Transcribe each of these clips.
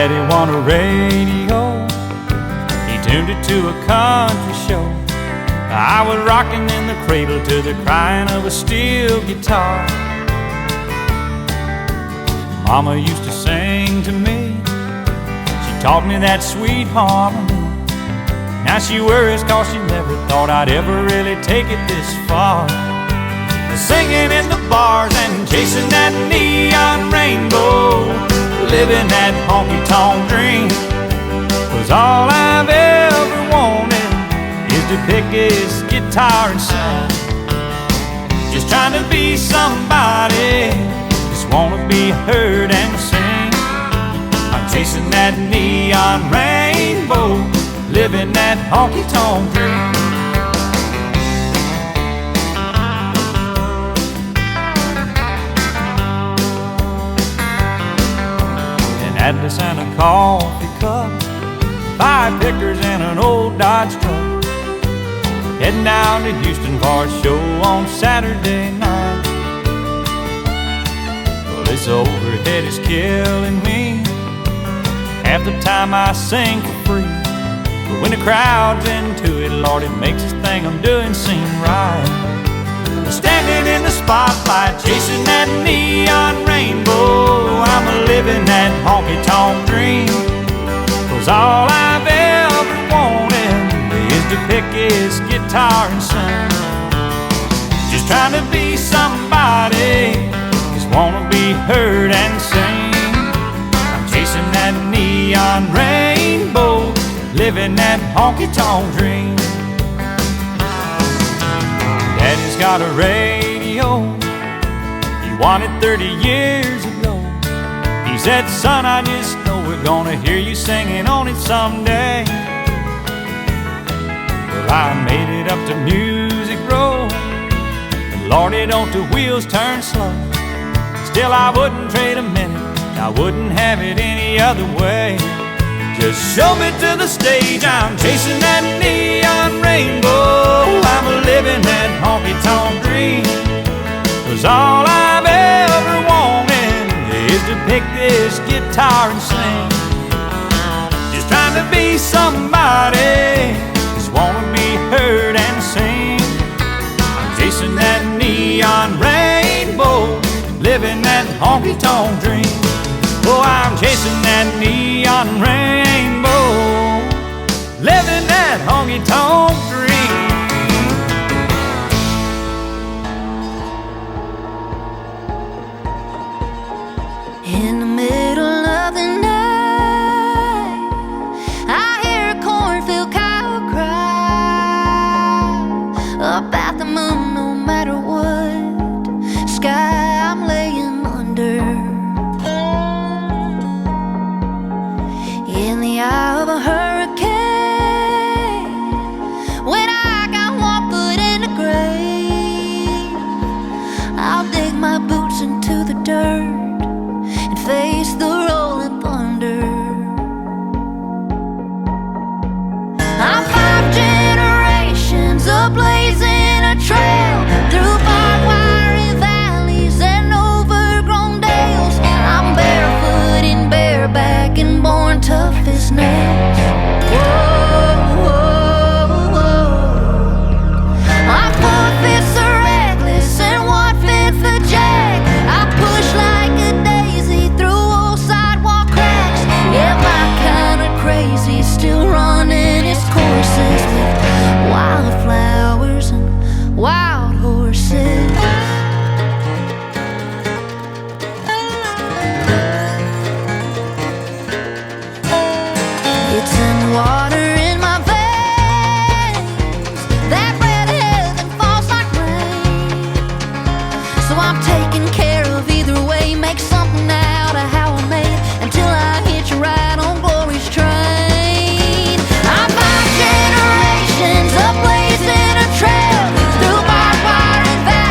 Daddy want a radio, he tuned it to a country show. I was rocking in the cradle to the crying of a steel guitar. Mama used to sing to me, she taught me that sweet harmony. Now she worries cause she never thought I'd ever really take it this far. Singing in the bars and chasing that neon rainbow, living that honky-tonk dream, was all I've ever wanted, is to pick his guitar and sing. Just trying to be somebody, just wanna be heard and sing. I'm chasing that neon rainbow, living that honky-tonk dream. Atlas and a coffee cup, 5 pickers and an old Dodge truck, heading down to Houston for a show on Saturday night. Well, this overhead is killing me, half the time I sing for free, but when the crowd's into it, Lord, it makes this thing I'm doing seem right. Standing in the spotlight, chasing that neon rainbow, I'm living that honky-tonk dream, 'cause all I've ever wanted is to pick his guitar and sing. Just trying to be somebody, just wanna be heard and sing. I'm chasing that neon rainbow, living that honky-tonk dream. Daddy's got a radio, he won it 30 years ago. He said, son, I just know we're gonna hear you singing on it someday. Well, I made it up to Music Row, and Lordy, don't the wheels turn slow. Still, I wouldn't trade a minute, I wouldn't have it any other way. Just show me to the stage, I'm chasing that neon rainbow, I'm living that honky-tonk dream, 'cause all I've ever wanted is to pick this guitar and sing. Just trying to be somebody, just wanna be heard and sing. I'm chasing that neon rainbow, living that honky-tonk dream. Oh, I'm chasing that neon rainbow, living that honky-tonk dream. In the middle of the night, I hear a cornfield cow cry up at the moon. No matter what sky I'm laying under, in the eye of a hurricane, when I got one foot in the grave, I'll dig my boots into the dirt and face the rolling thunder. I'm 5 generations ablazing a trail through barbed wire valleys and overgrown dales. I'm barefoot and bareback and born tough as nails. Whoa, whoa, whoa. Our 4 fists are reckless and 1/5 a jack. I push like a daisy through old sidewalk cracks. Yeah, my kind of crazy, still running its courses with wildflowers and wild horses. It's in the water in my veins, that red heaven falls like rain. So I'm taking care of either way, make something out of how I made until I hit you right on glory's train. I'm 5 generations ablazing a trail through barbed wire and valleys.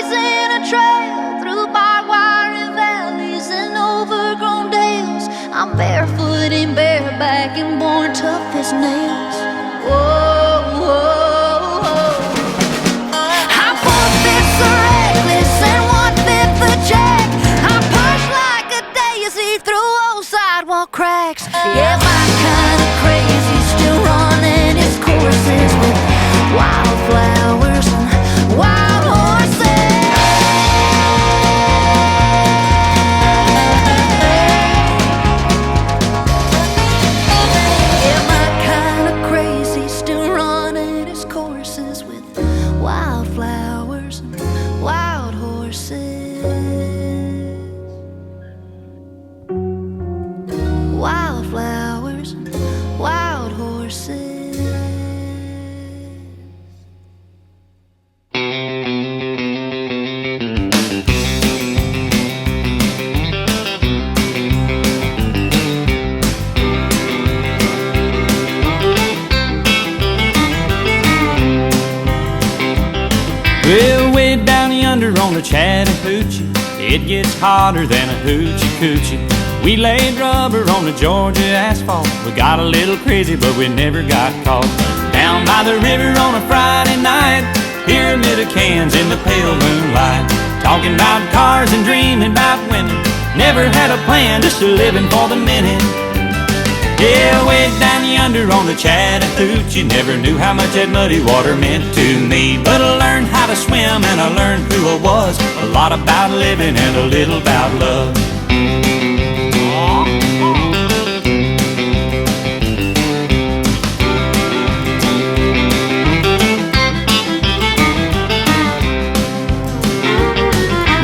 blazing a trail through barbed wire and valleys and overgrown dales. I'm barefoot and bareback and born tough as nails. Whoa, whoa, whoa. I'm 4/5 a reckless and 1/5 a jack. I push like a daisy through old sidewalk cracks. Yeah, my kind of crazy still running its courses with wildflowers and wild horses. Yeah, my kind of crazy still running its courses with wildflowers and wild horses. Wildflowers and wild horses. Well, way down yonder on the Chattahoochee, it gets hotter than a hoochie coochie. We laid rubber on the Georgia asphalt. We got a little crazy, but we never got caught. Down by the river on a Friday night, pyramid of cans in the pale moonlight. Talking about cars and dreaming about women. Never had a plan, just a living for the minute. Yeah, way down yonder on the Chattahoochee, never knew how much that muddy water meant to me. But I learned how to swim and I learned who I was. A lot about living and a little about love.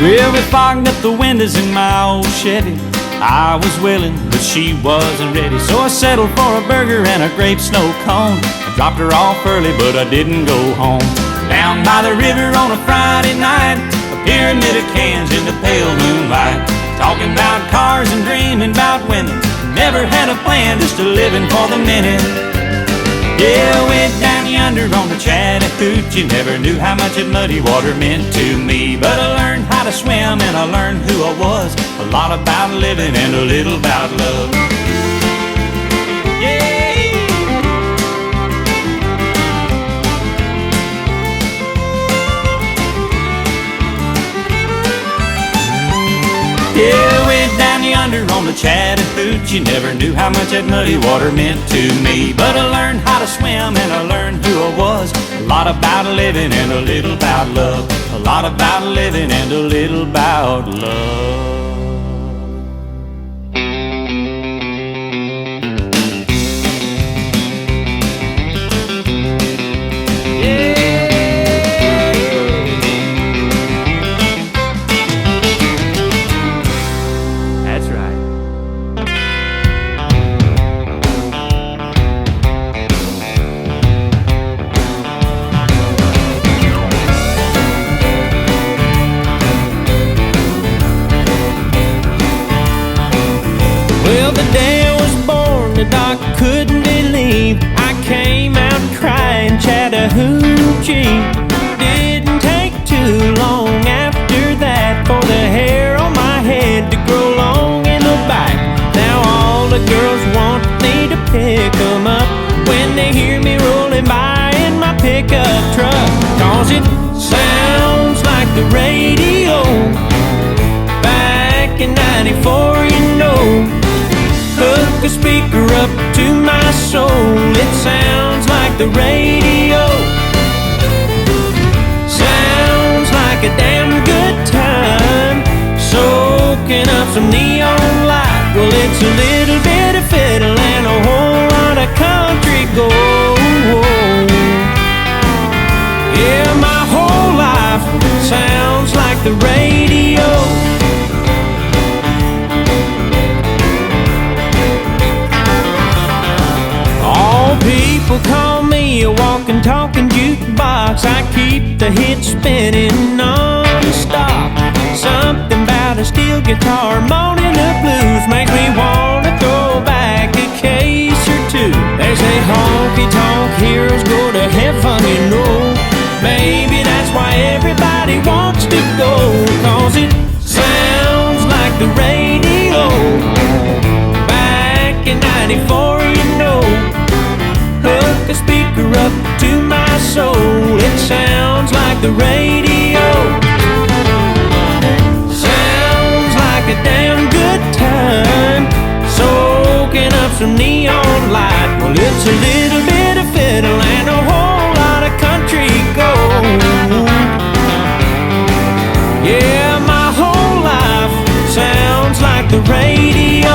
Well, we fogged up the windows in my old Chevy. I was willing, but she wasn't ready. So I settled for a burger and a grape snow cone. I dropped her off early, but I didn't go home. Down by the river on a Friday night, a pyramid of cans in the pale moonlight. Talking about cars and dreaming about women. Never had a plan, just a living for the minute. Yeah, way down yonder on the Chattahoochee, never knew how much that muddy water meant to me. But I learned how to swim and I learned who I was. A lot about living and a little about love. Yeah. Yeah, way down yonder on the Chattahoochee, never knew how much that muddy water meant to me. But I learned how to swim and I learned who I was. A lot about living and a little about love. A lot about living and a little about love. Well, the day I was born, the doc couldn't believe I came out crying Chattahoochee. Didn't take too long after that for the hair on my head to grow long in the back. Now all the girls want me to pick them up when they hear me rolling by in my pickup truck. 'Cause it sounds like the radio back in '94, you know. Hook a speaker up to my soul. It sounds like the radio. Sounds like a damn good time. Soaking up some neon light. Well, it's a little bit of fiddle and a whole lot of country gold. Yeah, my whole life sounds like the radio. People call me a walking, talking jukebox. I keep the hits spinning non-stop. Something about a steel guitar moaning the blues makes me wanna throw back a case or two. They say honky-tonk heroes go to heaven, you know. Maybe that's why everybody wants to the radio. Sounds like a damn good time, soaking up some neon light. Well, it's a little bit of fiddle and a whole lot of country gold. Yeah, my whole life sounds like the radio.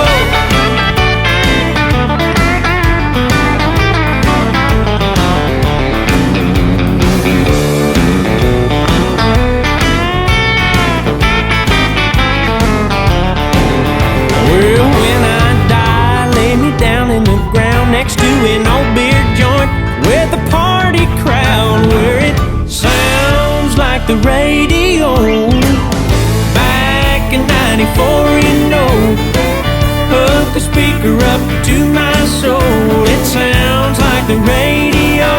Well, when I die, lay me down in the ground next to an old beer joint with a party crowd, where it sounds like the radio. Back in '94, you know, hook a speaker up to my soul. It sounds like the radio.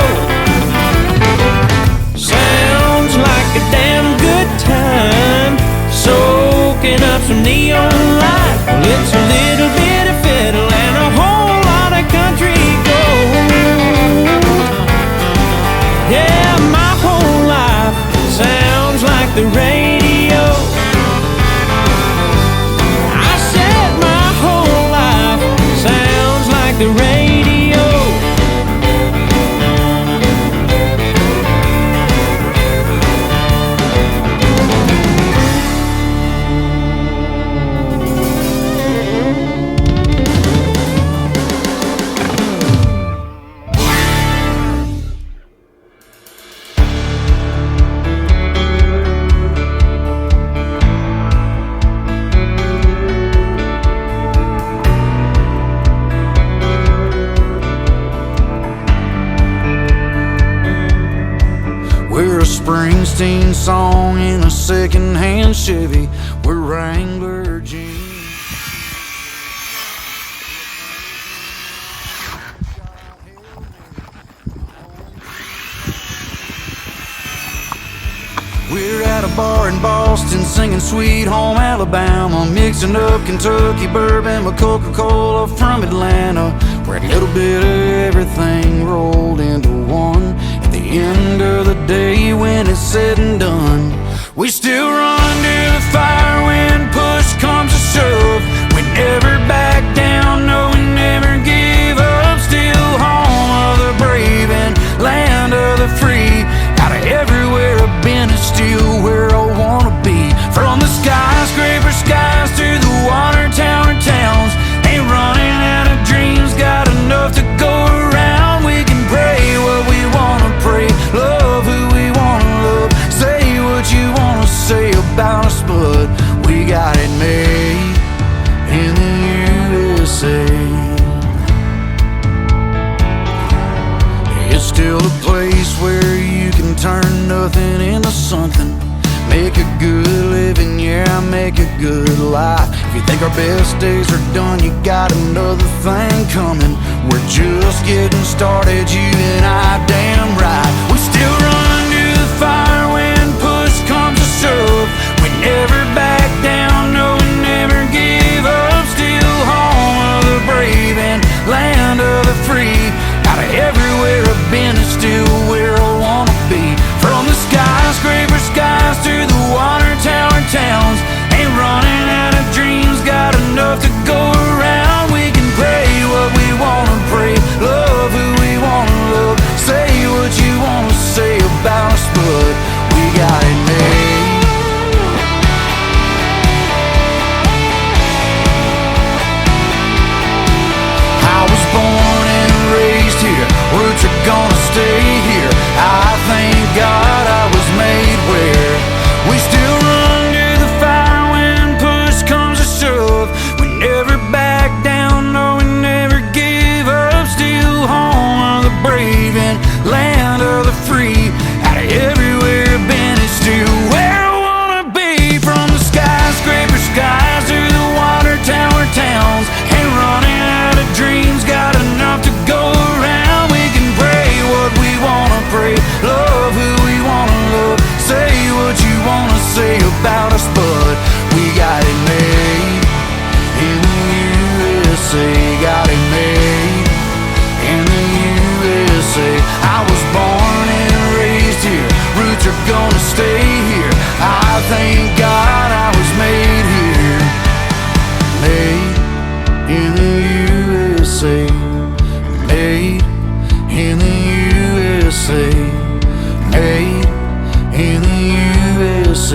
Sounds like a damn good time, soaking up some neon light. Well, it's a little bit of fiddle and a whole lot of country gold. Yeah, my whole life sounds like the radio. I said my whole life sounds like the radio. We're a Springsteen song in a second-hand Chevy. We're Wrangler jeans. We're at a bar in Boston singing Sweet Home Alabama, mixing up Kentucky bourbon with Coca-Cola from Atlanta. We're a little bit of everything rolled into one. At the end of the day, when it's said and done, we still run to the fire when push comes to shove. We never back down, no, we never give up. Still home of the brave and land of the free. Out of everywhere I've been, it's still where I wanna be. From the skyscraper skies to the water tower towns, ain't running out of dreams, got enough to go around. We can pray what we wanna pray, love who we wanna love, say what you wanna say about us, but we got it made in the USA. It's still a place where you can turn nothing into something, make a good living, yeah, make a good life. If you think our best days are done, you got another thing coming. We're just getting started, you and I, damn right. We still run to the fire when push comes to shove. We never back down, no, we never give up. Still home of the brave and land of the free. Out of everywhere I've been, it's still where I wanna be. From the skyscraper skies to the water tower towns, ain't running out of dreams, got enough to go around. We can pray what we wanna pray, love who we wanna love, say what you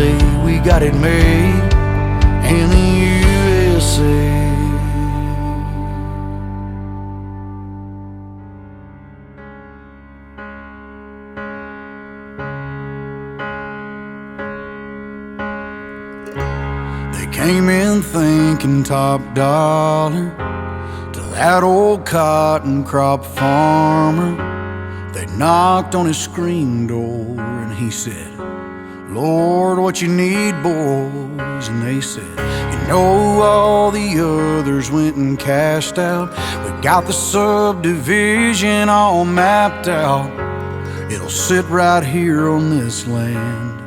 day we got it made in the USA. They came in thinking top dollar to that old cotton crop farmer. They knocked on his screen door and he said, Lord, what you need, boys? And they said, you know, all the others went and cashed out. We got the subdivision all mapped out. It'll sit right here on this land,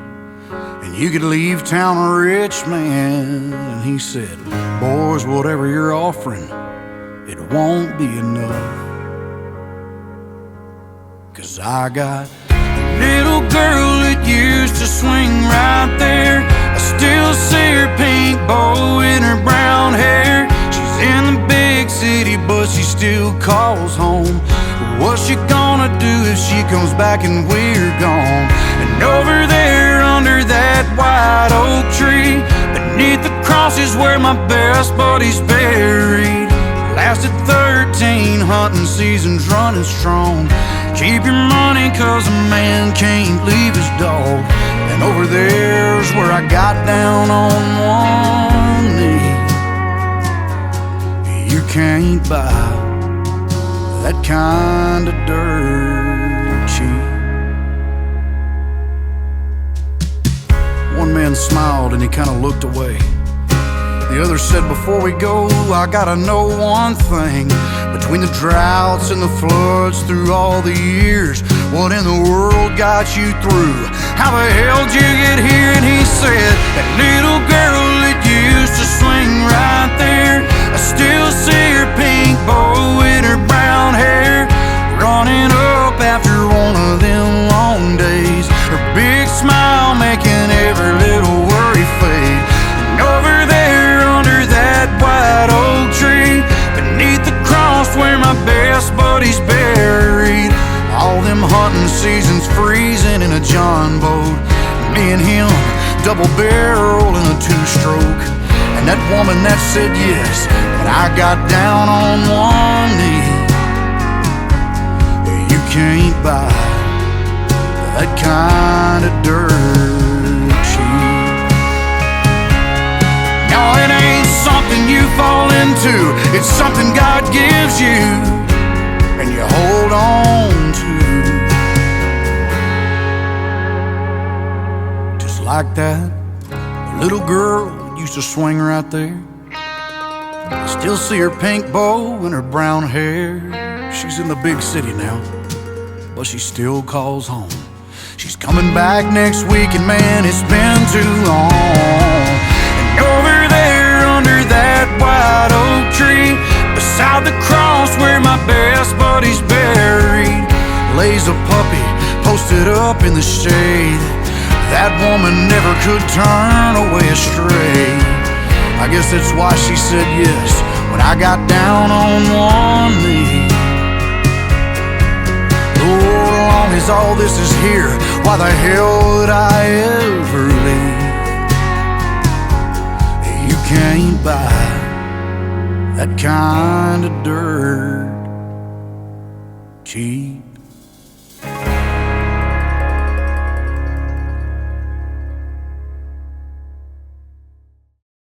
and you could leave town a rich man. And he said, boys, whatever you're offering, it won't be enough. 'Cause I got a little girl that used to swing right there. I still see her pink bow in her brown hair. She's in the big city, but she still calls home. What's she gonna do if she comes back and we're gone? And over there under that white oak tree, beneath the cross is where my best buddy's buried. Lasted 13 hunting seasons running strong. Keep your money 'cause a man can't leave his dog. And over there's where I got down on one knee. You can't buy that kind of dirt cheap. One man smiled and he kind of looked away. The other said, before we go, I gotta know one thing. Between the droughts and the floods through all the years, what in the world got you through? How the hell did you get here? And he said, that little girl that used to swing right there, I still see her pink bow in her brown hair, running up after one of them long days, her big smile making every little worry fade. And over there under that white oak tree, beneath the cross where my best buddy's buried, all them hunting seasons freezing in a John boat, me and him double barrel in a two-stroke. And that woman that said yes when I got down on one knee. You can't buy that kind of dirt cheap. No, it ain't something you fall into, it's something God gives you and you hold on to. Just like that little girl used to swing right there. I still see her pink bow and her brown hair. She's in the big city now, but she still calls home. She's coming back next week, and man, it's been too long. And over there under that white oak tree, beside the cross where my best buddy's buried, lays a puppy posted up in the shade. That woman never could turn away astray. I guess that's why she said yes when I got down on one knee. Lord, as long as all this is here, why the hell would I ever leave? You can't buy that kind of dirt cheap.